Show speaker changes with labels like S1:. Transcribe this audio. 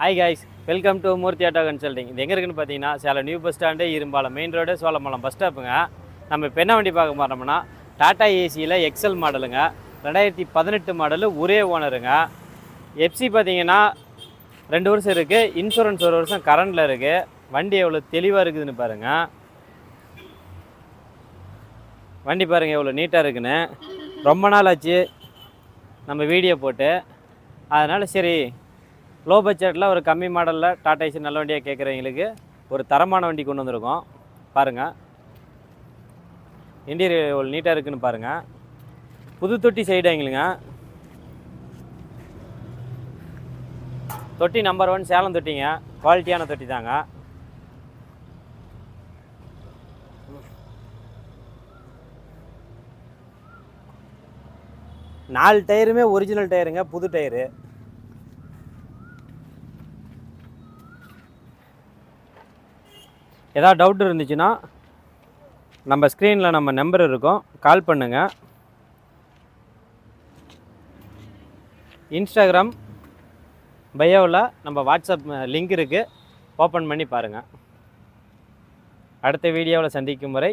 S1: Hi guys, welcome to Murthy auto consulting. இது எங்கே இருக்குன்னு பார்த்தீங்கன்னா Salem new bus stand, Irumbalam main road, Cholamalam bus ஸ்டாப்புங்க. நம்ம இப்போ என்ன வண்டி பார்க்க போகிறோம்னா டாடா ஏசியில் எக்ஸல் மாடலுங்க, 2018 மாடலு, ஒரே ஓனருங்க. எஃப்சி பார்த்தீங்கன்னா 2 வருஷம் இருக்குது, இன்சூரன்ஸ் 1 வருஷம் கரண்டில் இருக்குது. வண்டி எவ்வளோ தெளிவாக இருக்குதுன்னு பாருங்கள். வண்டி பாருங்கள் எவ்வளோ நீட்டாக இருக்குன்னு. ரொம்ப நாள் ஆச்சு நம்ம வீடியோ போட்டு, அதனால் சரி லோ பட்ஜெட்டில் ஒரு கம்மி மாடலில் டாடா ஏசி நல்ல வண்டியாக கேட்குறவங்களுக்கு ஒரு தரமான வண்டி கொண்டு வந்திருக்கோம். பாருங்கள் இன்டீரியர் எவ்வளோ நீட்டாக இருக்குதுன்னு பாருங்கள். புது தொட்டி சைடாங்களுங்க. தொட்டி நம்பர் 1 சேலம் தொட்டிங்க, குவாலிட்டியான தொட்டி தாங்க. நாலு டயருமே ஒரிஜினல் டயருங்க, புது டயரு. ஏதாவது டவுட் இருந்துச்சுன்னா நம்ம ஸ்க்ரீனில் நம்ம நம்பர் இருக்கும், கால் பண்ணுங்கள். இன்ஸ்டாகிராம் பயோவில் நம்ம வாட்ஸ்அப் லிங்க் இருக்குது, ஓப்பன் பண்ணி பாருங்கள். அடுத்த வீடியோவில் சந்திக்கும் வரை